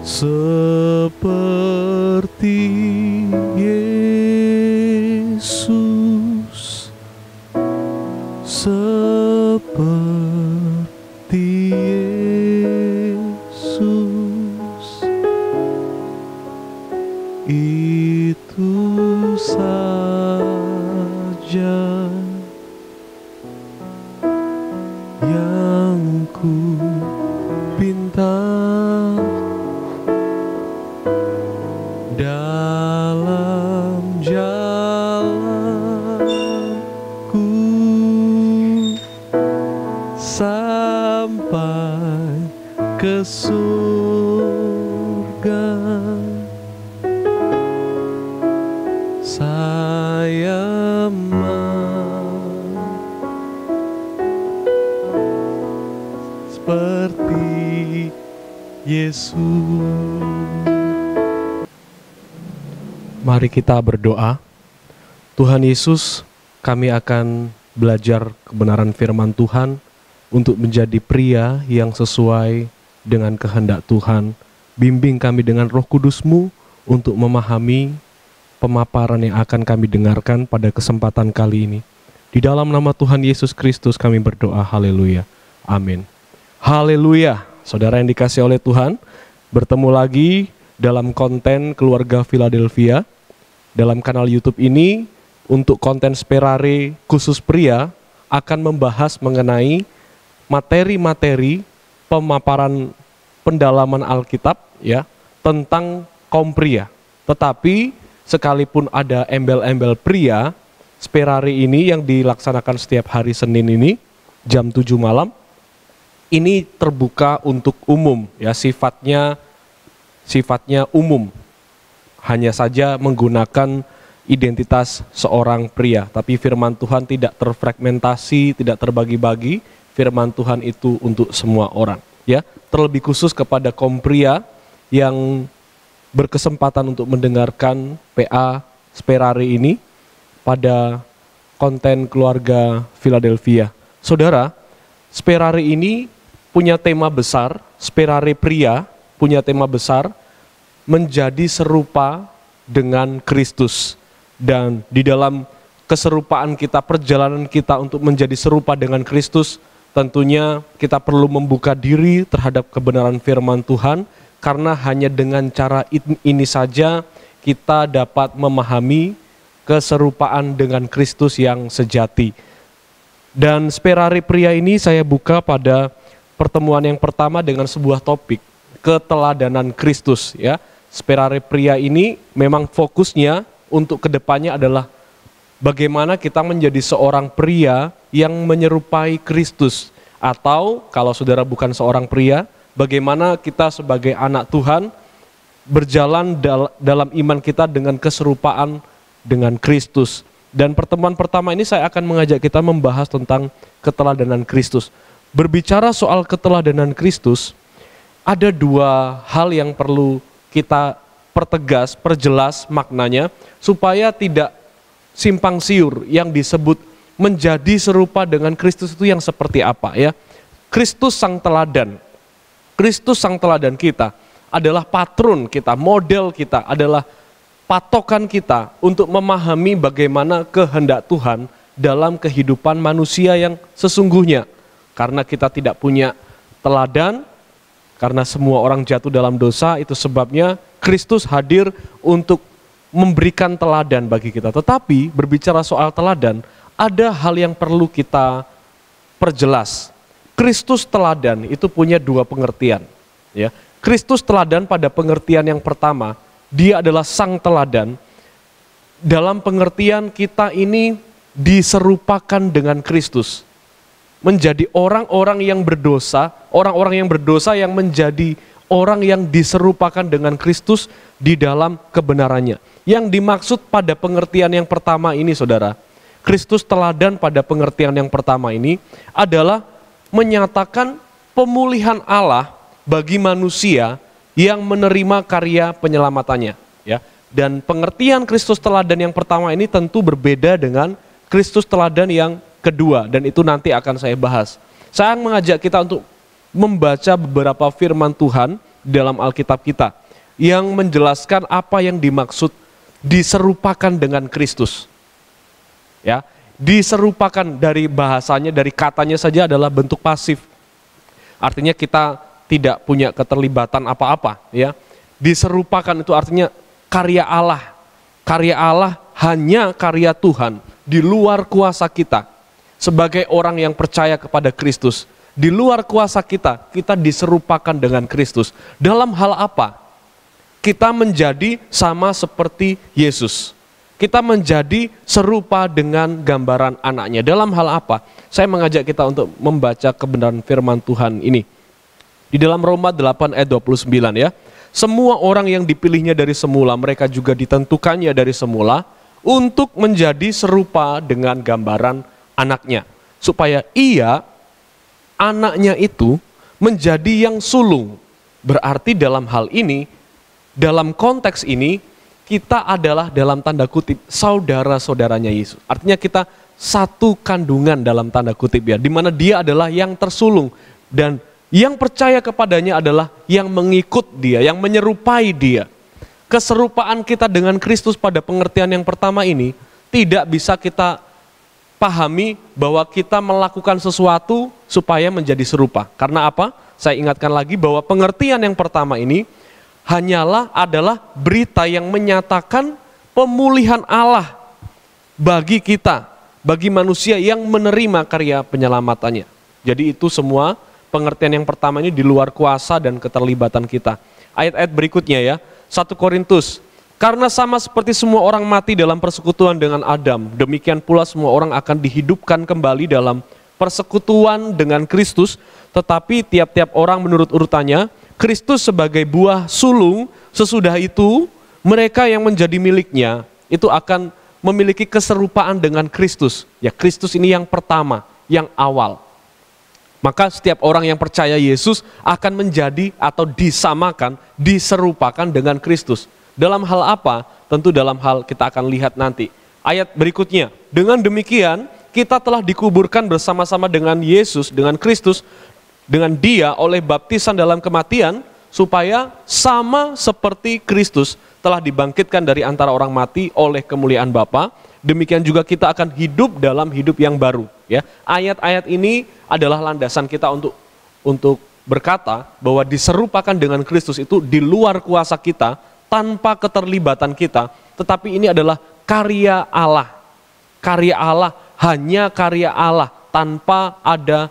seperti Yesus, seperti Yesus, itu saja yang ku pinta dalam jalanku sampai ke surga. Saya seperti Yesus. Mari kita berdoa. Tuhan Yesus, kami akan belajar kebenaran firman Tuhan untuk menjadi pria yang sesuai dengan kehendak Tuhan. Bimbing kami dengan Roh Kudus-Mu untuk memahami pemaparan yang akan kami dengarkan pada kesempatan kali ini. Di dalam nama Tuhan Yesus Kristus kami berdoa, haleluya, amin. Haleluya, saudara yang dikasihi oleh Tuhan, bertemu lagi dalam konten Keluarga Philadelphia. Dalam kanal YouTube ini, untuk konten Sperare khusus pria, akan membahas mengenai materi-materi pemaparan pendalaman Alkitab ya tentang kaum pria. Tetapi sekalipun ada embel-embel pria, Sperare ini yang dilaksanakan setiap hari Senin ini jam 7 malam, ini terbuka untuk umum ya, sifatnya umum. Hanya saja menggunakan identitas seorang pria, tapi firman Tuhan tidak terfragmentasi, tidak terbagi-bagi. Firman Tuhan itu untuk semua orang ya, terlebih khusus kepada kaum pria yang berkesempatan untuk mendengarkan PA Sperare ini pada konten Keluarga Philadelphia. Saudara, Sperare ini punya tema besar, Sperare pria punya tema besar, menjadi serupa dengan Kristus. Dan di dalam keserupaan kita, perjalanan kita untuk menjadi serupa dengan Kristus, tentunya kita perlu membuka diri terhadap kebenaran firman Tuhan, karena hanya dengan cara ini saja kita dapat memahami keserupaan dengan Kristus yang sejati. Dan Sperare pria ini saya buka pada pertemuan yang pertama dengan sebuah topik, keteladanan Kristus ya. Sperare pria ini memang fokusnya untuk kedepannya adalah bagaimana kita menjadi seorang pria yang menyerupai Kristus. Atau kalau saudara bukan seorang pria, bagaimana kita sebagai anak Tuhan berjalan dalam iman kita dengan keserupaan dengan Kristus. Dan pertemuan pertama ini saya akan mengajak kita membahas tentang keteladanan Kristus. Berbicara soal keteladanan Kristus, ada dua hal yang perlu kita perjelas maknanya, supaya tidak simpang siur yang disebut menjadi serupa dengan Kristus itu yang seperti apa ya. Kristus sang teladan, Kristus sang teladan kita adalah patron kita, model kita, adalah patokan kita untuk memahami bagaimana kehendak Tuhan dalam kehidupan manusia yang sesungguhnya. Karena kita tidak punya teladan, karena semua orang jatuh dalam dosa, itu sebabnya Kristus hadir untuk memberikan teladan bagi kita. Tetapi berbicara soal teladan, ada hal yang perlu kita perjelas. Kristus teladan itu punya dua pengertian. Ya. Kristus teladan pada pengertian yang pertama, dia adalah sang teladan. Dalam pengertian kita ini diserupakan dengan Kristus. Menjadi orang-orang yang berdosa, orang-orang yang berdosa yang menjadi orang yang diserupakan dengan Kristus di dalam kebenarannya. Yang dimaksud pada pengertian yang pertama ini, saudara, Kristus teladan pada pengertian yang pertama ini adalah menyatakan pemulihan Allah bagi manusia yang menerima karya penyelamatannya. Ya. Dan pengertian Kristus teladan yang pertama ini tentu berbeda dengan Kristus teladan yang kedua, dan itu nanti akan saya bahas. Saya mengajak kita untuk membaca beberapa firman Tuhan dalam Alkitab kita yang menjelaskan apa yang dimaksud diserupakan dengan Kristus. Ya, diserupakan dari bahasanya, dari katanya saja adalah bentuk pasif. Artinya kita tidak punya keterlibatan apa-apa, ya. Diserupakan itu artinya karya Allah. Karya Allah hanya karya Tuhan, di luar kuasa kita. Sebagai orang yang percaya kepada Kristus, di luar kuasa kita, kita diserupakan dengan Kristus. Dalam hal apa? Kita menjadi sama seperti Yesus. Kita menjadi serupa dengan gambaran anaknya. Dalam hal apa? Saya mengajak kita untuk membaca kebenaran firman Tuhan ini. Di dalam Roma 8 ayat 29 ya. Semua orang yang dipilihnya dari semula, mereka juga ditentukannya dari semula untuk menjadi serupa dengan gambaran anaknya, supaya ia, anaknya itu, menjadi yang sulung. Berarti dalam hal ini, dalam konteks ini, kita adalah dalam tanda kutip saudara-saudaranya Yesus. Artinya kita satu kandungan dalam tanda kutip ya, di mana dia adalah yang tersulung dan yang percaya kepadanya adalah yang mengikut dia, yang menyerupai dia. Keserupaan kita dengan Kristus pada pengertian yang pertama ini tidak bisa kita pahami bahwa kita melakukan sesuatu supaya menjadi serupa. Karena apa? Saya ingatkan lagi bahwa pengertian yang pertama ini adalah berita yang menyatakan pemulihan Allah bagi kita, bagi manusia yang menerima karya penyelamatannya. Jadi itu semua pengertian yang pertama ini di luar kuasa dan keterlibatan kita. Ayat-ayat berikutnya ya, 1 Korintus. Karena sama seperti semua orang mati dalam persekutuan dengan Adam, demikian pula semua orang akan dihidupkan kembali dalam persekutuan dengan Kristus, tetapi tiap-tiap orang menurut urutannya. Kristus sebagai buah sulung, sesudah itu mereka yang menjadi miliknya itu akan memiliki keserupaan dengan Kristus. Ya, Kristus ini yang pertama, yang awal. Maka setiap orang yang percaya Yesus akan menjadi atau disamakan, diserupakan dengan Kristus. Dalam hal apa? Tentu dalam hal kita akan lihat nanti. Ayat berikutnya, dengan demikian kita telah dikuburkan bersama-sama dengan Yesus, dengan Kristus, dengan dia oleh baptisan dalam kematian, supaya sama seperti Kristus telah dibangkitkan dari antara orang mati oleh kemuliaan Bapa, demikian juga kita akan hidup dalam hidup yang baru. Ya, ayat-ayat ini adalah landasan kita untuk berkata bahwa diserupakan dengan Kristus itu di luar kuasa kita, tanpa keterlibatan kita, tetapi ini adalah karya Allah. Karya Allah, hanya karya Allah, tanpa ada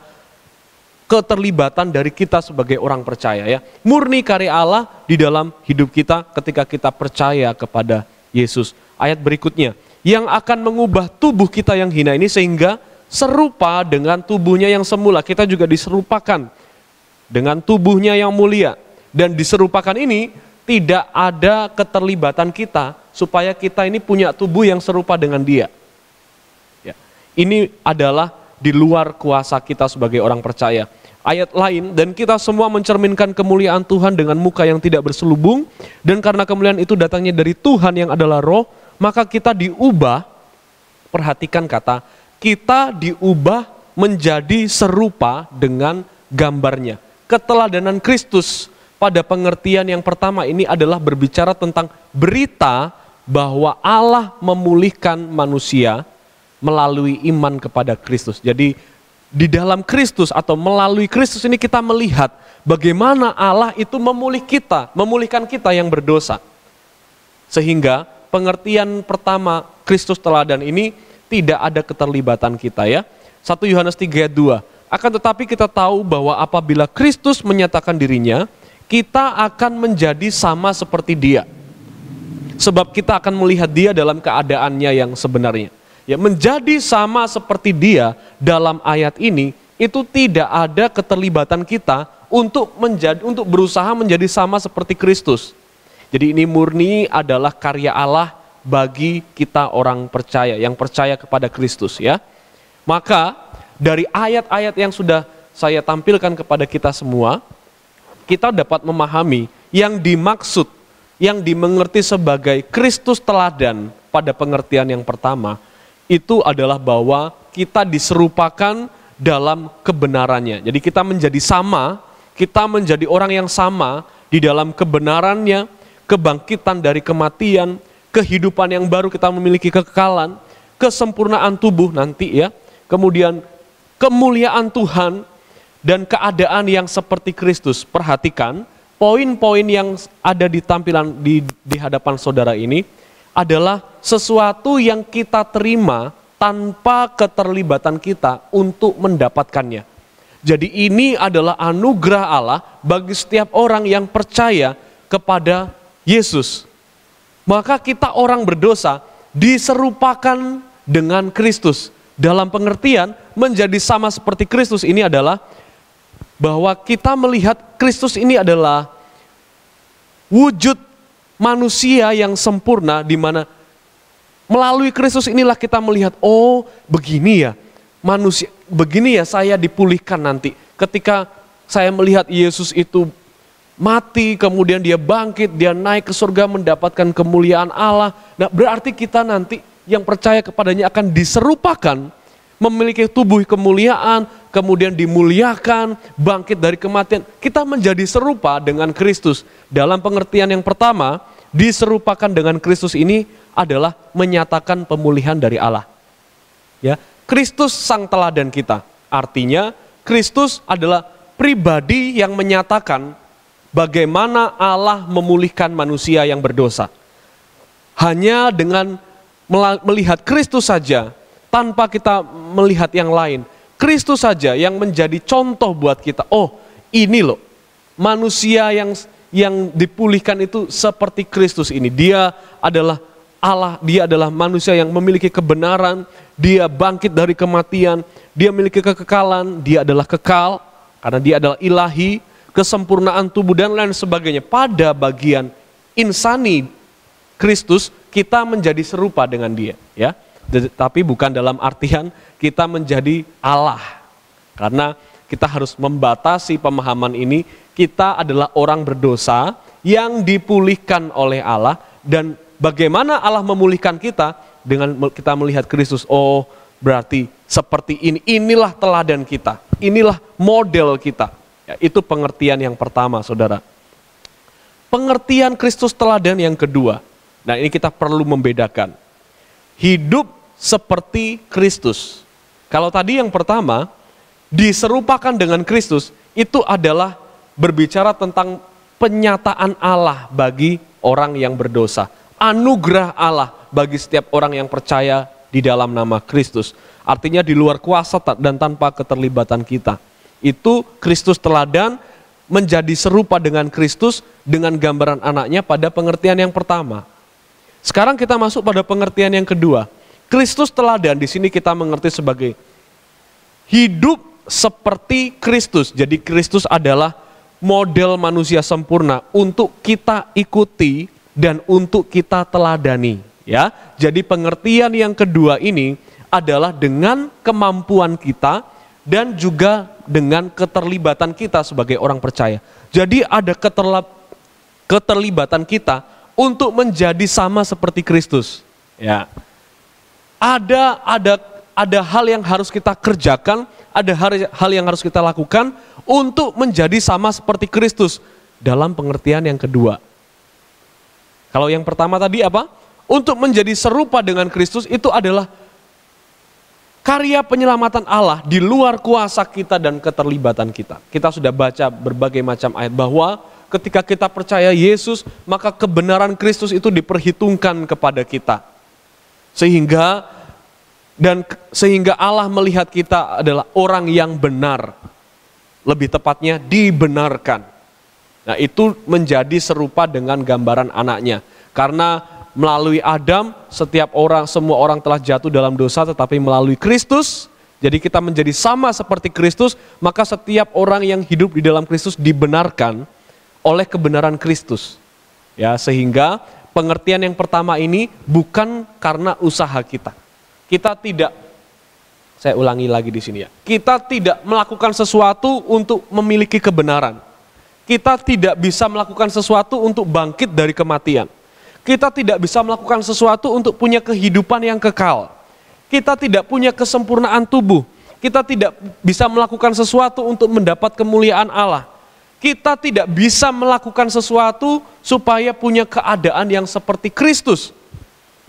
keterlibatan dari kita sebagai orang percaya ya. Murni karya Allah di dalam hidup kita ketika kita percaya kepada Yesus. Ayat berikutnya, yang akan mengubah tubuh kita yang hina ini sehingga serupa dengan tubuhnya yang semula. Kita juga diserupakan dengan tubuhnya yang mulia. Dan diserupakan ini tidak ada keterlibatan kita supaya kita ini punya tubuh yang serupa dengan dia. Ya. Ini adalah di luar kuasa kita sebagai orang percaya. Ayat lain, dan kita semua mencerminkan kemuliaan Tuhan dengan muka yang tidak berselubung, dan karena kemuliaan itu datangnya dari Tuhan yang adalah Roh, maka kita diubah, perhatikan kata, kita diubah menjadi serupa dengan gambarnya. Keteladanan Kristus pada pengertian yang pertama ini adalah berbicara tentang berita bahwa Allah memulihkan manusia melalui iman kepada Kristus. Jadi di dalam Kristus atau melalui Kristus ini kita melihat bagaimana Allah itu memulihkan kita yang berdosa. Sehingga pengertian pertama Kristus teladan ini tidak ada keterlibatan kita ya. 1 Yohanes 3 ayat 2. Akan tetapi kita tahu bahwa apabila Kristus menyatakan dirinya, kita akan menjadi sama seperti dia. Sebab kita akan melihat dia dalam keadaannya yang sebenarnya. Ya, menjadi sama seperti dia dalam ayat ini itu tidak ada keterlibatan kita untuk berusaha menjadi sama seperti Kristus. Jadi ini murni adalah karya Allah bagi kita orang percaya yang percaya kepada Kristus ya. Maka dari ayat-ayat yang sudah saya tampilkan kepada kita semua, kita dapat memahami yang dimaksud, yang dimengerti sebagai Kristus teladan pada pengertian yang pertama itu adalah bahwa kita diserupakan dalam kebenarannya. Jadi kita menjadi sama, kita menjadi orang yang sama di dalam kebenarannya, kebangkitan dari kematian, kehidupan yang baru, kita memiliki kekekalan, kesempurnaan tubuh nanti ya, kemudian kemuliaan Tuhan, dan keadaan yang seperti Kristus. Perhatikan, poin-poin yang ada di tampilan di hadapan saudara ini adalah sesuatu yang kita terima tanpa keterlibatan kita untuk mendapatkannya. Jadi ini adalah anugerah Allah bagi setiap orang yang percaya kepada Yesus. Maka kita orang berdosa diserupakan dengan Kristus. Dalam pengertian menjadi sama seperti Kristus ini adalah bahwa kita melihat Kristus ini adalah wujud manusia yang sempurna, di mana melalui Kristus inilah kita melihat, oh begini ya manusia, begini ya saya dipulihkan nanti. Ketika saya melihat Yesus itu mati, kemudian dia bangkit, dia naik ke surga mendapatkan kemuliaan Allah. Nah, berarti kita nanti yang percaya kepadanya akan diserupakan, memiliki tubuh kemuliaan, kemudian dimuliakan, bangkit dari kematian. Kita menjadi serupa dengan Kristus. Dalam pengertian yang pertama, diserupakan dengan Kristus ini adalah menyatakan pemulihan dari Allah. Ya, Kristus sang teladan kita. Artinya Kristus adalah pribadi yang menyatakan bagaimana Allah memulihkan manusia yang berdosa. Hanya dengan melihat Kristus saja, tanpa kita melihat yang lain, Kristus saja yang menjadi contoh buat kita. Oh, ini loh manusia yang dipulihkan itu seperti Kristus ini. Dia adalah Allah, dia adalah manusia yang memiliki kebenaran, dia bangkit dari kematian, dia memiliki kekekalan, dia adalah kekal karena dia adalah ilahi, kesempurnaan tubuh dan lain sebagainya. Pada bagian insani Kristus kita menjadi serupa dengan dia, ya. Tapi bukan dalam artian kita menjadi Allah. Karena kita harus membatasi pemahaman ini, kita adalah orang berdosa yang dipulihkan oleh Allah, dan bagaimana Allah memulihkan kita dengan kita melihat Kristus. Oh, berarti seperti ini, inilah teladan kita, inilah model kita. Ya, itu pengertian yang pertama, saudara. Pengertian Kristus teladan yang kedua. Nah, ini kita perlu membedakan. Hidup seperti Kristus. Kalau tadi yang pertama, diserupakan dengan Kristus, itu adalah berbicara tentang penyataan Allah bagi orang yang berdosa. Anugerah Allah bagi setiap orang yang percaya di dalam nama Kristus. Artinya di luar kuasa dan tanpa keterlibatan kita. Itu Kristus teladan menjadi serupa dengan Kristus dengan gambaran anaknya pada pengertian yang pertama. Sekarang kita masuk pada pengertian yang kedua. Kristus teladan di sini kita mengerti sebagai hidup seperti Kristus. Jadi Kristus adalah model manusia sempurna untuk kita ikuti dan untuk kita teladani, ya. Jadi pengertian yang kedua ini adalah dengan kemampuan kita dan juga dengan keterlibatan kita sebagai orang percaya. Jadi ada keterlibatan kita untuk menjadi sama seperti Kristus, ya. Ada hal yang harus kita kerjakan, ada hal yang harus kita lakukan untuk menjadi sama seperti Kristus dalam pengertian yang kedua. Kalau yang pertama tadi apa? Untuk menjadi serupa dengan Kristus itu adalah karya penyelamatan Allah di luar kuasa kita dan keterlibatan kita. Kita sudah baca berbagai macam ayat bahwa ketika kita percaya Yesus, maka kebenaran Kristus itu diperhitungkan kepada kita. Sehingga Allah melihat kita adalah orang yang benar. Lebih tepatnya dibenarkan. Nah, itu menjadi serupa dengan gambaran anaknya. Karena melalui Adam, semua orang telah jatuh dalam dosa, tetapi melalui Kristus, jadi kita menjadi sama seperti Kristus, maka setiap orang yang hidup di dalam Kristus dibenarkan oleh kebenaran Kristus. Ya, sehingga pengertian yang pertama ini bukan karena usaha kita. Kita tidak, saya ulangi lagi di sini ya, kita tidak melakukan sesuatu untuk memiliki kebenaran. Kita tidak bisa melakukan sesuatu untuk bangkit dari kematian. Kita tidak bisa melakukan sesuatu untuk punya kehidupan yang kekal. Kita tidak punya kesempurnaan tubuh. Kita tidak bisa melakukan sesuatu untuk mendapat kemuliaan Allah. Kita tidak bisa melakukan sesuatu supaya punya keadaan yang seperti Kristus.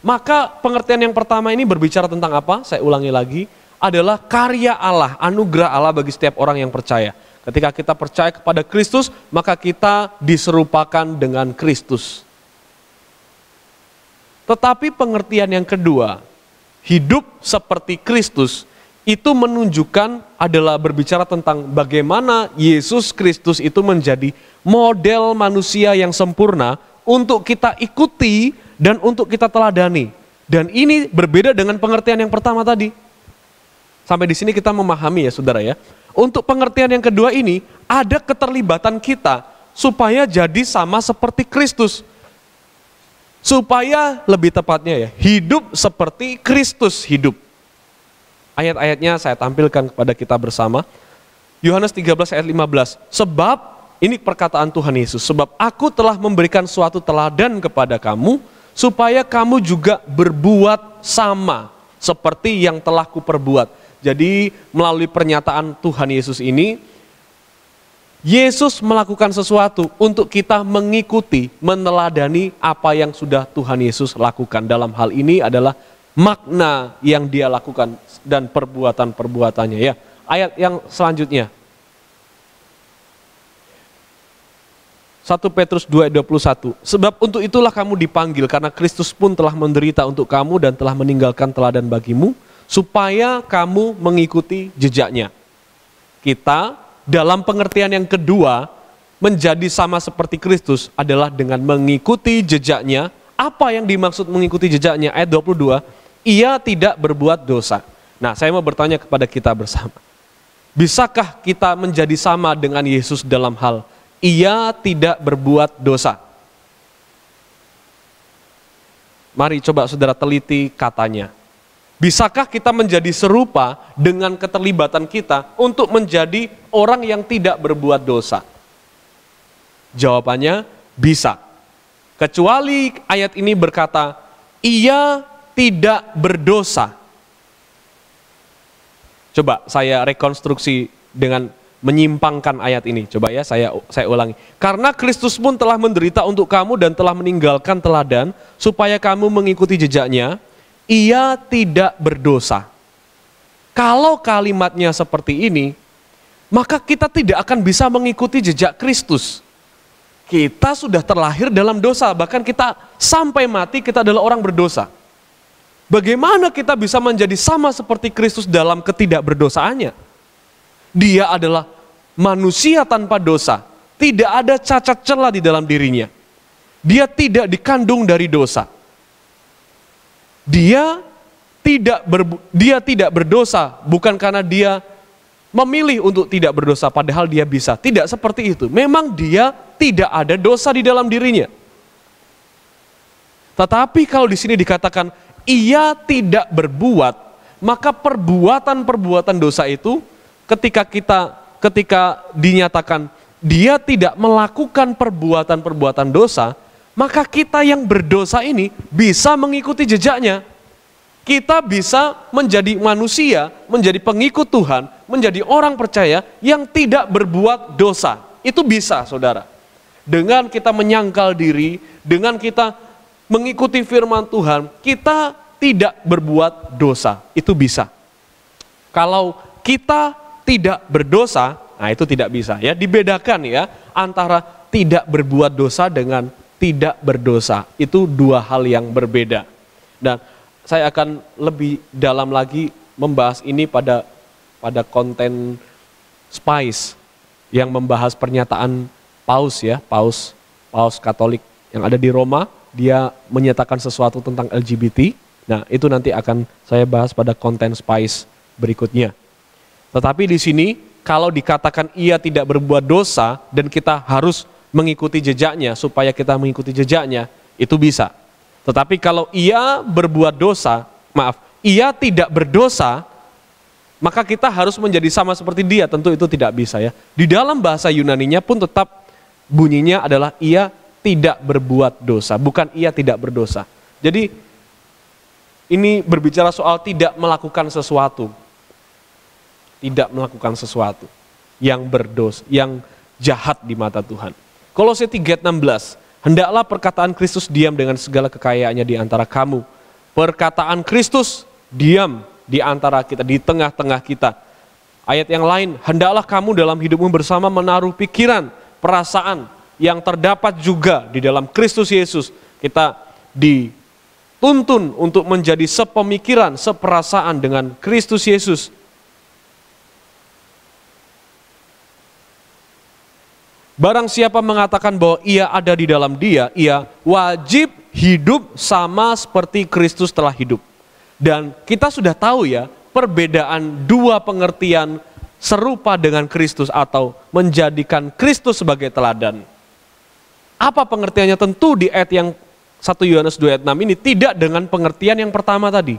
Maka pengertian yang pertama ini berbicara tentang apa? Saya ulangi lagi, adalah karya Allah, anugerah Allah bagi setiap orang yang percaya. Ketika kita percaya kepada Kristus, maka kita diserupakan dengan Kristus. Tetapi pengertian yang kedua, hidup seperti Kristus, itu menunjukkan adalah berbicara tentang bagaimana Yesus Kristus itu menjadi model manusia yang sempurna untuk kita ikuti dan untuk kita teladani. Dan ini berbeda dengan pengertian yang pertama tadi. Sampai di sini kita memahami ya saudara ya. Untuk pengertian yang kedua ini ada keterlibatan kita supaya jadi sama seperti Kristus. Supaya lebih tepatnya ya, hidup seperti Kristus hidup. Ayat-ayatnya saya tampilkan kepada kita bersama. Yohanes 13 ayat 15. Sebab, ini perkataan Tuhan Yesus. Sebab aku telah memberikan suatu teladan kepada kamu, supaya kamu juga berbuat sama seperti yang telah kuperbuat. Jadi melalui pernyataan Tuhan Yesus ini, Yesus melakukan sesuatu untuk kita mengikuti, meneladani apa yang sudah Tuhan Yesus lakukan. Dalam hal ini adalah makna yang dia lakukan dan perbuatan-perbuatannya ya. Ayat yang selanjutnya. 1 Petrus 2:21. Sebab untuk itulah kamu dipanggil, karena Kristus pun telah menderita untuk kamu dan telah meninggalkan teladan bagimu, supaya kamu mengikuti jejaknya. Kita dalam pengertian yang kedua, menjadi sama seperti Kristus adalah dengan mengikuti jejaknya. Apa yang dimaksud mengikuti jejaknya? Ayat 22. Ia tidak berbuat dosa. Nah, saya mau bertanya kepada kita bersama. Bisakah kita menjadi sama dengan Yesus dalam hal ia tidak berbuat dosa? Mari coba saudara teliti katanya. Bisakah kita menjadi serupa dengan keterlibatan kita untuk menjadi orang yang tidak berbuat dosa? Jawabannya bisa. Kecuali ayat ini berkata, ia tidak berdosa. Coba saya rekonstruksi dengan menyimpangkan ayat ini. Coba ya saya ulangi. Karena Kristus pun telah menderita untuk kamu dan telah meninggalkan teladan supaya kamu mengikuti jejaknya, ia tidak berdosa. Kalau kalimatnya seperti ini, maka kita tidak akan bisa mengikuti jejak Kristus. Kita sudah terlahir dalam dosa, bahkan kita sampai mati kita adalah orang berdosa. Bagaimana kita bisa menjadi sama seperti Kristus dalam ketidakberdosaannya? Dia adalah manusia tanpa dosa, tidak ada cacat celah di dalam dirinya. Dia tidak dikandung dari dosa. Dia tidak berdosa bukan karena dia memilih untuk tidak berdosa, padahal dia bisa. Tidak seperti itu. Memang dia tidak ada dosa di dalam dirinya. Tetapi kalau di sini dikatakan ia tidak berbuat, maka perbuatan-perbuatan dosa itu ketika dinyatakan dia tidak melakukan perbuatan-perbuatan dosa, maka kita yang berdosa ini bisa mengikuti jejaknya. Kita bisa menjadi manusia, menjadi pengikut Tuhan, menjadi orang percaya yang tidak berbuat dosa. Itu bisa, saudara. Dengan kita menyangkal diri, dengan kita mengikuti firman Tuhan, kita tidak berbuat dosa. Itu bisa. Kalau kita tidak berdosa, nah itu tidak bisa ya. Dibedakan ya antara tidak berbuat dosa dengan tidak berdosa. Itu dua hal yang berbeda. Dan saya akan lebih dalam lagi membahas ini pada konten Spice yang membahas pernyataan Paus ya, Paus Katolik yang ada di Roma. Dia menyatakan sesuatu tentang LGBT. Nah, itu nanti akan saya bahas pada konten Spice berikutnya. Tetapi di sini kalau dikatakan ia tidak berbuat dosa dan kita harus mengikuti jejaknya supaya kita mengikuti jejaknya, itu bisa. Tetapi kalau ia berbuat dosa, ia tidak berdosa, maka kita harus menjadi sama seperti dia. Tentu itu tidak bisa ya. Di dalam bahasa Yunaninya pun tetap bunyinya adalah ia tidak berbuat dosa, bukan ia tidak berdosa. Jadi ini berbicara soal tidak melakukan sesuatu. Tidak melakukan sesuatu yang berdosa, yang jahat di mata Tuhan. Kolose 3:16, hendaklah perkataan Kristus diam dengan segala kekayaannya di antara kamu. Perkataan Kristus diam di antara kita, di tengah-tengah kita. Ayat yang lain, hendaklah kamu dalam hidupmu bersama menaruh pikiran, perasaan yang terdapat juga di dalam Kristus Yesus. Kita dituntun untuk menjadi sepemikiran, seperasaan dengan Kristus Yesus. Barang siapa mengatakan bahwa ia ada di dalam Dia, ia wajib hidup sama seperti Kristus telah hidup. Dan kita sudah tahu ya, perbedaan dua pengertian serupa dengan Kristus atau menjadikan Kristus sebagai teladan. Apa pengertiannya? Tentu di ayat yang 1 Yohanes 2 ayat 6 ini tidak dengan pengertian yang pertama tadi.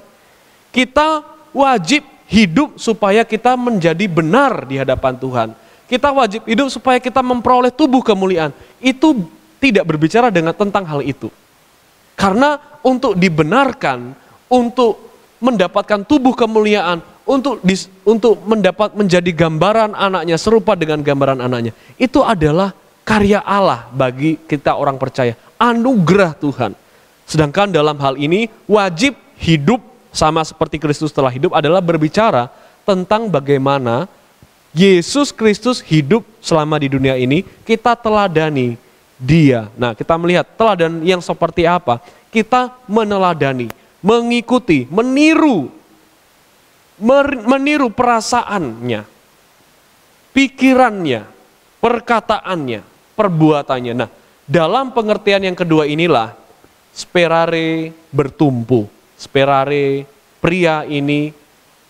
Kita wajib hidup supaya kita menjadi benar di hadapan Tuhan. Kita wajib hidup supaya kita memperoleh tubuh kemuliaan. Itu tidak berbicara tentang hal itu. Karena untuk dibenarkan, untuk mendapatkan tubuh kemuliaan, untuk menjadi gambaran anaknya, serupa dengan gambaran anaknya, itu adalah karya Allah bagi kita orang percaya, anugerah Tuhan. Sedangkan dalam hal ini wajib hidup sama seperti Kristus telah hidup adalah berbicara tentang bagaimana Yesus Kristus hidup selama di dunia ini, kita teladani Dia. Nah, kita melihat teladan yang seperti apa? Kita meneladani, mengikuti, meniru perasaannya, pikirannya, perkataannya, perbuatannya. Nah, dalam pengertian yang kedua inilah sperare bertumpu. Sperare, pria ini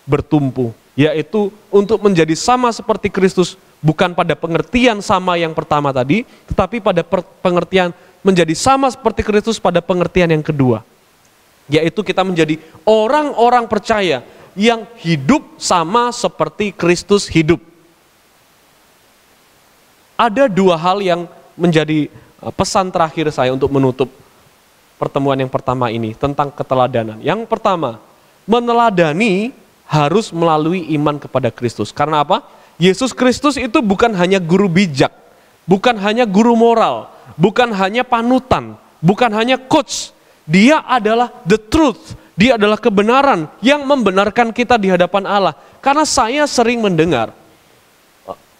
bertumpu, yaitu untuk menjadi sama seperti Kristus, bukan pada pengertian sama yang pertama tadi, tetapi pada pengertian menjadi sama seperti Kristus pada pengertian yang kedua, yaitu kita menjadi orang-orang percaya yang hidup sama seperti Kristus hidup. Ada dua hal yang menjadi pesan terakhir saya untuk menutup pertemuan yang pertama ini tentang keteladanan. Yang pertama, meneladani harus melalui iman kepada Kristus. Karena apa? Yesus Kristus itu bukan hanya guru bijak, bukan hanya guru moral, bukan hanya panutan, bukan hanya coach. Dia adalah the truth, dia adalah kebenaran yang membenarkan kita di hadapan Allah. Karena saya sering mendengar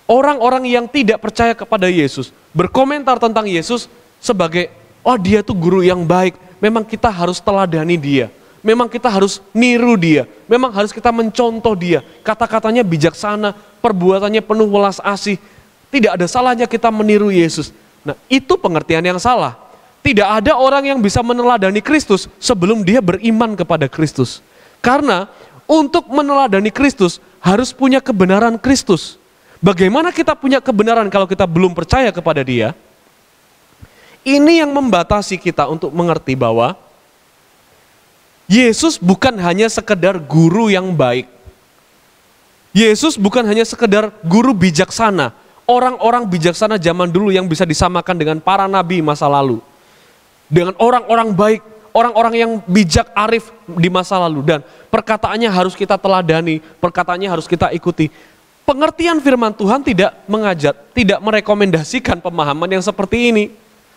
orang-orang yang tidak percaya kepada Yesus berkomentar tentang Yesus sebagai, oh dia tuh guru yang baik, memang kita harus teladani dia. Memang kita harus niru dia, memang harus kita mencontoh dia. Kata-katanya bijaksana, perbuatannya penuh welas asih. Tidak ada salahnya kita meniru Yesus. Nah, itu pengertian yang salah. Tidak ada orang yang bisa meneladani Kristus sebelum dia beriman kepada Kristus. Karena untuk meneladani Kristus harus punya kebenaran Kristus. Bagaimana kita punya kebenaran kalau kita belum percaya kepada Dia? Ini yang membatasi kita untuk mengerti bahwa Yesus bukan hanya sekedar guru yang baik. Yesus bukan hanya sekedar guru bijaksana. Orang-orang bijaksana zaman dulu yang bisa disamakan dengan para nabi masa lalu. Dengan orang-orang baik, orang-orang yang bijak, arif di masa lalu. Dan perkataannya harus kita teladani, perkataannya harus kita ikuti. Pengertian firman Tuhan tidak mengajar, tidak merekomendasikan pemahaman yang seperti ini.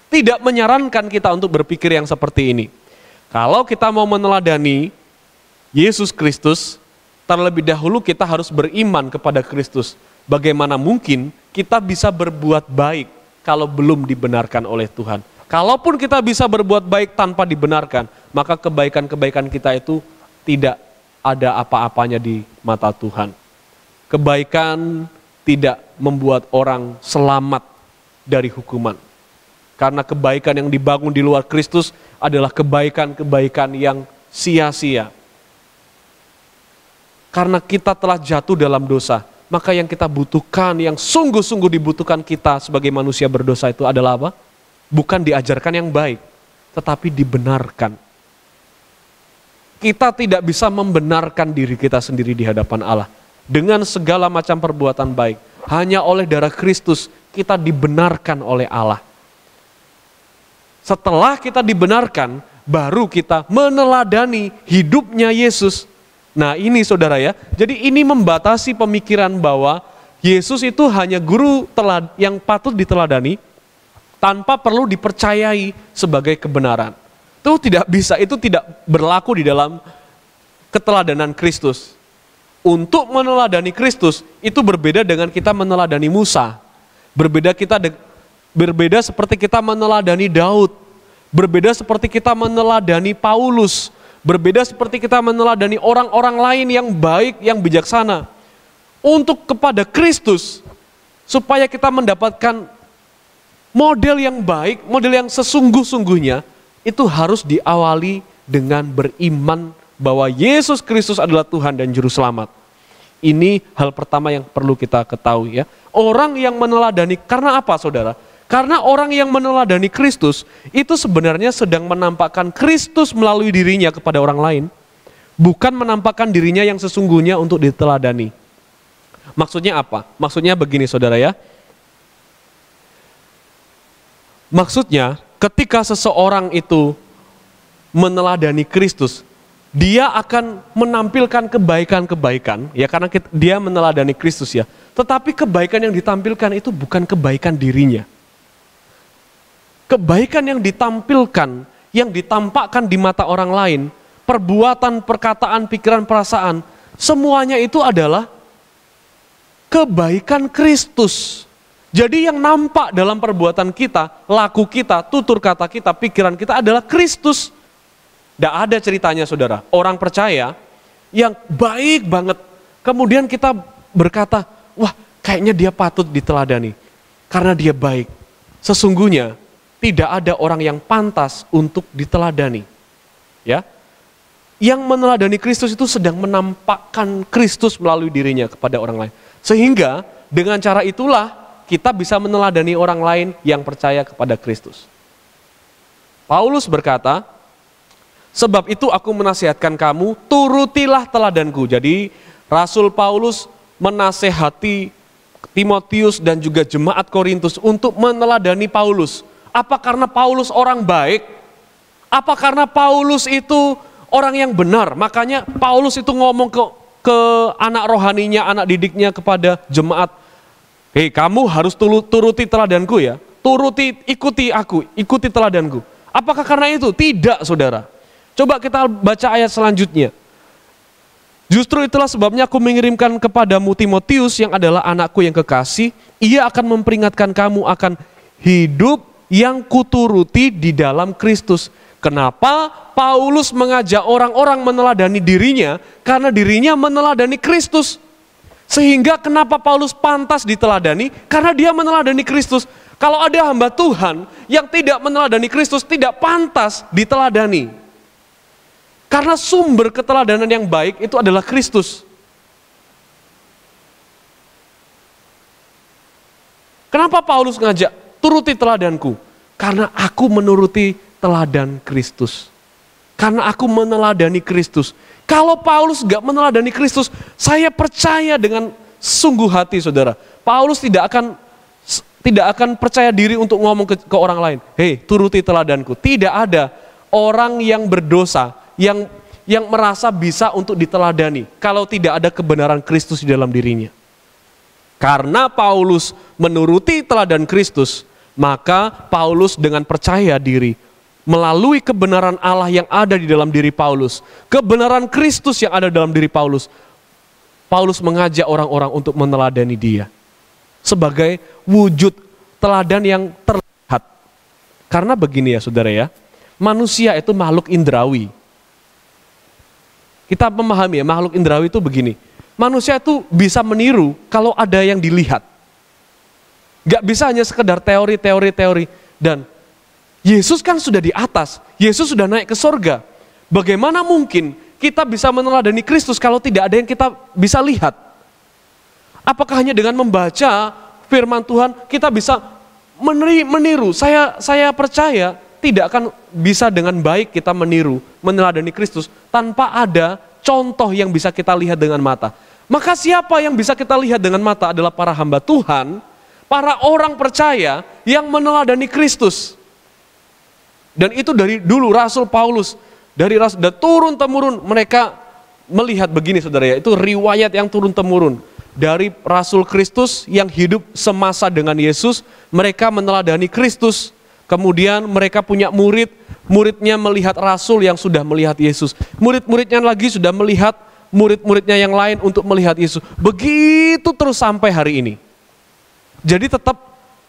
Tidak menyarankan kita untuk berpikir yang seperti ini. Kalau kita mau meneladani Yesus Kristus, terlebih dahulu kita harus beriman kepada Kristus. Bagaimana mungkin kita bisa berbuat baik kalau belum dibenarkan oleh Tuhan? Kalaupun kita bisa berbuat baik tanpa dibenarkan, maka kebaikan-kebaikan kita itu tidak ada apa-apanya di mata Tuhan. Kebaikan tidak membuat orang selamat dari hukuman. Karena kebaikan yang dibangun di luar Kristus adalah kebaikan-kebaikan yang sia-sia. Karena kita telah jatuh dalam dosa, maka yang kita butuhkan, yang sungguh-sungguh dibutuhkan kita sebagai manusia berdosa itu adalah apa? Bukan diajarkan yang baik, tetapi dibenarkan. Kita tidak bisa membenarkan diri kita sendiri di hadapan Allah dengan segala macam perbuatan baik. Hanya oleh darah Kristus kita dibenarkan oleh Allah. Setelah kita dibenarkan, baru kita meneladani hidupnya Yesus. Nah ini saudara ya, jadi ini membatasi pemikiran bahwa Yesus itu hanya guru yang patut diteladani tanpa perlu dipercayai sebagai kebenaran. Itu tidak bisa, itu tidak berlaku di dalam keteladanan Kristus. Untuk meneladani Kristus itu berbeda dengan kita meneladani Musa. Berbeda seperti kita meneladani Daud. Berbeda seperti kita meneladani Paulus. Berbeda seperti kita meneladani orang-orang lain yang baik, yang bijaksana. Untuk kepada Kristus, supaya kita mendapatkan model yang baik, model yang sesungguh-sungguhnya, itu harus diawali dengan beriman bahwa Yesus Kristus adalah Tuhan dan Juru Selamat. Ini hal pertama yang perlu kita ketahui ya. Orang yang meneladani, karena apa saudara? Karena orang yang meneladani Kristus, itu sebenarnya sedang menampakkan Kristus melalui dirinya kepada orang lain. Bukan menampakkan dirinya yang sesungguhnya untuk diteladani. Maksudnya apa? Maksudnya begini saudara ya. Maksudnya ketika seseorang itu meneladani Kristus, dia akan menampilkan kebaikan-kebaikan, ya karena dia meneladani Kristus ya. Tetapi kebaikan yang ditampilkan itu bukan kebaikan dirinya. Kebaikan yang ditampilkan, yang ditampakkan di mata orang lain, perbuatan, perkataan, pikiran, perasaan, semuanya itu adalah kebaikan Kristus. Jadi yang nampak dalam perbuatan kita, laku kita, tutur kata kita, pikiran kita adalah Kristus. Tidak ada ceritanya saudara, orang percaya yang baik banget, kemudian kita berkata, wah kayaknya dia patut diteladani, karena dia baik. Sesungguhnya tidak ada orang yang pantas untuk diteladani. Ya, yang meneladani Kristus itu sedang menampakkan Kristus melalui dirinya kepada orang lain. Sehingga dengan cara itulah kita bisa meneladani orang lain yang percaya kepada Kristus. Paulus berkata, sebab itu aku menasihatkan kamu, turutilah teladanku. Jadi Rasul Paulus menasehati Timotius dan juga jemaat Korintus untuk meneladani Paulus. Apa karena Paulus orang baik? Apa karena Paulus itu orang yang benar? Makanya Paulus itu ngomong ke anak rohaninya, anak didiknya kepada jemaat, hei kamu harus turuti teladanku ya, ikuti aku, ikuti teladanku. Apakah karena itu? Tidak saudara. Coba kita baca ayat selanjutnya. Justru itulah sebabnya aku mengirimkan kepadamu Timotius yang adalah anakku yang kekasih, ia akan memperingatkan kamu akan hidup yang kuturuti di dalam Kristus. Kenapa Paulus mengajak orang-orang meneladani dirinya? Karena dirinya meneladani Kristus. Sehingga kenapa Paulus pantas diteladani? Karena dia meneladani Kristus. Kalau ada hamba Tuhan yang tidak meneladani Kristus, tidak pantas diteladani. Karena sumber keteladanan yang baik itu adalah Kristus. Kenapa Paulus ngajak, turuti teladanku? Karena aku menuruti teladan Kristus. Karena aku meneladani Kristus. Kalau Paulus gak meneladani Kristus, saya percaya dengan sungguh hati saudara, Paulus tidak akan percaya diri untuk ngomong ke orang lain, hei turuti teladanku. Tidak ada orang yang berdosa, yang merasa bisa untuk diteladani, kalau tidak ada kebenaran Kristus di dalam dirinya. Karena Paulus menuruti teladan Kristus, maka Paulus dengan percaya diri, melalui kebenaran Allah yang ada di dalam diri Paulus, kebenaran Kristus yang ada dalam diri Paulus, Paulus mengajak orang-orang untuk meneladani dia sebagai wujud teladan yang terlihat. Karena begini ya saudara ya, manusia itu makhluk indrawi. Kita memahami ya, makhluk indrawi itu begini, manusia itu bisa meniru kalau ada yang dilihat. Gak bisa hanya sekedar teori. Dan Yesus kan sudah di atas, Yesus sudah naik ke sorga. Bagaimana mungkin kita bisa meneladani Kristus kalau tidak ada yang kita bisa lihat? Apakah hanya dengan membaca firman Tuhan kita bisa meniru? Saya percaya tidak akan bisa dengan baik kita meniru, meneladani Kristus tanpa ada contoh yang bisa kita lihat dengan mata. Maka siapa yang bisa kita lihat dengan mata adalah para hamba Tuhan, para orang percaya yang meneladani Kristus. Dan itu dari dulu Rasul Paulus, dari turun-temurun mereka melihat begini saudara ya, itu riwayat yang turun-temurun. dari Rasul Kristus yang hidup semasa dengan Yesus, mereka meneladani Kristus. Kemudian mereka punya murid, muridnya melihat Rasul yang sudah melihat Yesus. Murid-muridnya lagi sudah melihat murid-muridnya yang lain untuk melihat Yesus. Begitu terus sampai hari ini. Jadi tetap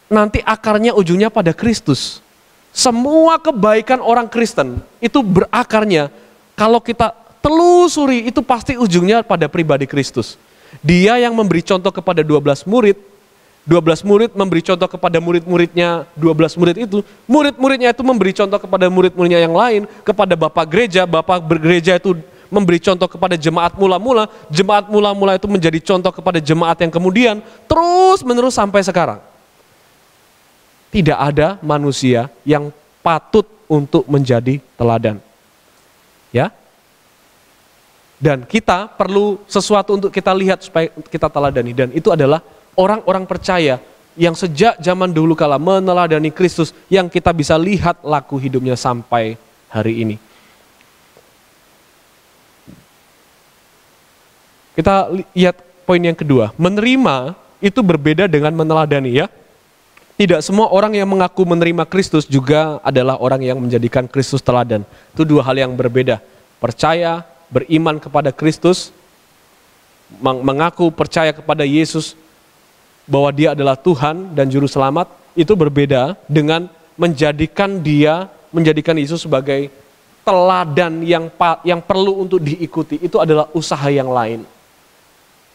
nanti akarnya ujungnya pada Kristus. Semua kebaikan orang Kristen itu berakarnya, kalau kita telusuri itu pasti ujungnya pada pribadi Kristus. Dia yang memberi contoh kepada 12 murid, 12 murid memberi contoh kepada murid-muridnya 12 murid itu, murid-muridnya itu memberi contoh kepada murid-muridnya yang lain, kepada bapak gereja itu memberi contoh kepada jemaat mula-mula itu menjadi contoh kepada jemaat yang kemudian, terus menerus sampai sekarang. Tidak ada manusia yang patut untuk menjadi teladan. Ya. Dan kita perlu sesuatu untuk kita lihat supaya kita teladani. Dan itu adalah orang-orang percaya yang sejak zaman dulu kala meneladani Kristus, yang kita bisa lihat laku hidupnya sampai hari ini. Kita lihat poin yang kedua. Menerima itu berbeda dengan meneladani, ya. Tidak semua orang yang mengaku menerima Kristus juga adalah orang yang menjadikan Kristus teladan. Itu dua hal yang berbeda. Percaya, beriman kepada Kristus, mengaku percaya kepada Yesus bahwa dia adalah Tuhan dan Juru Selamat, itu berbeda dengan menjadikan Yesus sebagai teladan yang perlu untuk diikuti. Itu adalah usaha yang lain.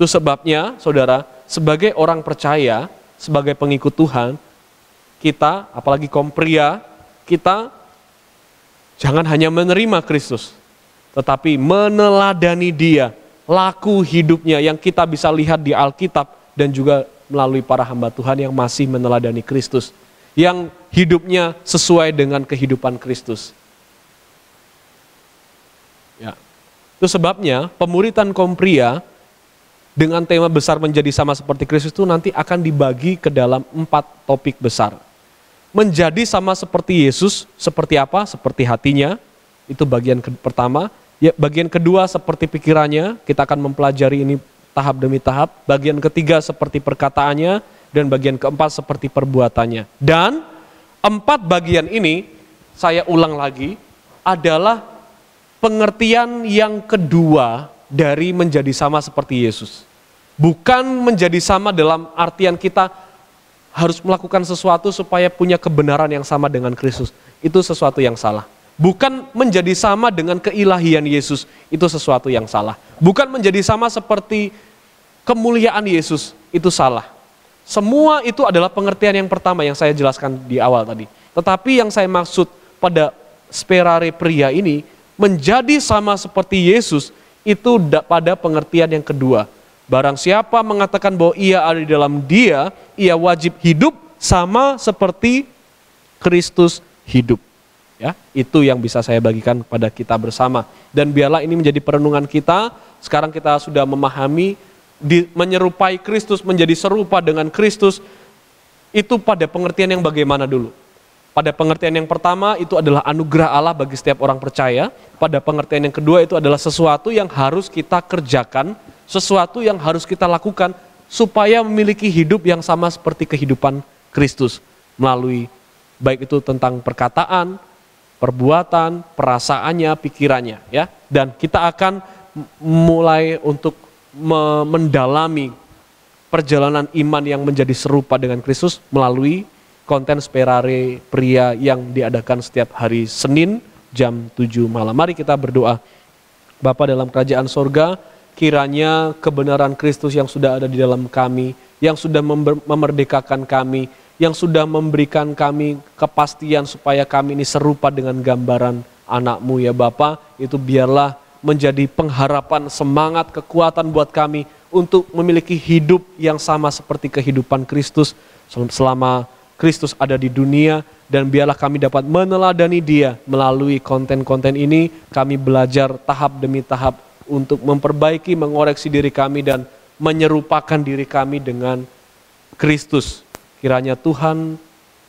Itu sebabnya, saudara, sebagai orang percaya, sebagai pengikut Tuhan, kita, apalagi kaum pria, kita jangan hanya menerima Kristus, tetapi meneladani dia, laku hidupnya yang kita bisa lihat di Alkitab dan juga melalui para hamba Tuhan yang masih meneladani Kristus, yang hidupnya sesuai dengan kehidupan Kristus. Ya. Itu sebabnya pemuritan kaum pria dengan tema besar menjadi sama seperti Kristus itu nanti akan dibagi ke dalam 4 topik besar. Menjadi sama seperti Yesus, seperti apa? Seperti hatinya, itu bagian pertama. Ya, bagian kedua seperti pikirannya, kita akan mempelajari ini tahap demi tahap. Bagian ketiga seperti perkataannya, dan bagian keempat seperti perbuatannya. Dan 4 bagian ini, saya ulang lagi, adalah pengertian yang kedua dari menjadi sama seperti Yesus. Bukan menjadi sama dalam artian kita harus melakukan sesuatu supaya punya kebenaran yang sama dengan Kristus. Itu sesuatu yang salah. Bukan menjadi sama dengan keilahian Yesus. Itu sesuatu yang salah. Bukan menjadi sama seperti kemuliaan Yesus. Itu salah. Semua itu adalah pengertian yang pertama yang saya jelaskan di awal tadi. Tetapi yang saya maksud pada sperare pria ini, menjadi sama seperti Yesus, itu pada pengertian yang kedua. Barang siapa mengatakan bahwa ia ada di dalam dia, ia wajib hidup sama seperti Kristus hidup. Ya, itu yang bisa saya bagikan kepada kita bersama. Dan biarlah ini menjadi perenungan kita. Sekarang kita sudah memahami, menyerupai Kristus, menjadi serupa dengan Kristus, itu pada pengertian yang bagaimana dulu. Pada pengertian yang pertama itu adalah anugerah Allah bagi setiap orang percaya. Pada pengertian yang kedua itu adalah sesuatu yang harus kita kerjakan, sesuatu yang harus kita lakukan supaya memiliki hidup yang sama seperti kehidupan Kristus, melalui baik itu tentang perkataan, perbuatan, perasaannya, pikirannya, ya. Dan kita akan mulai untuk mendalami perjalanan iman yang menjadi serupa dengan Kristus melalui konten sperare pria yang diadakan setiap hari Senin jam 7 malam. Mari kita berdoa. Bapa dalam kerajaan sorga, kiranya kebenaran Kristus yang sudah ada di dalam kami, yang sudah memerdekakan kami, yang sudah memberikan kami kepastian supaya kami ini serupa dengan gambaran anak-Mu ya Bapa, itu biarlah menjadi pengharapan, semangat, kekuatan buat kami untuk memiliki hidup yang sama seperti kehidupan Kristus selama Kristus ada di dunia, dan biarlah kami dapat meneladani Dia melalui konten-konten ini. Kami belajar tahap demi tahap untuk memperbaiki, mengoreksi diri kami dan menyerupakan diri kami dengan Kristus. Kiranya Tuhan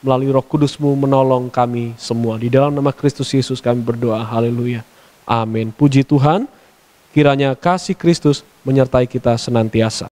melalui Roh Kudus-Mu menolong kami semua. Di dalam nama Kristus Yesus kami berdoa. Haleluya. Amin. Puji Tuhan. Kiranya kasih Kristus menyertai kita senantiasa.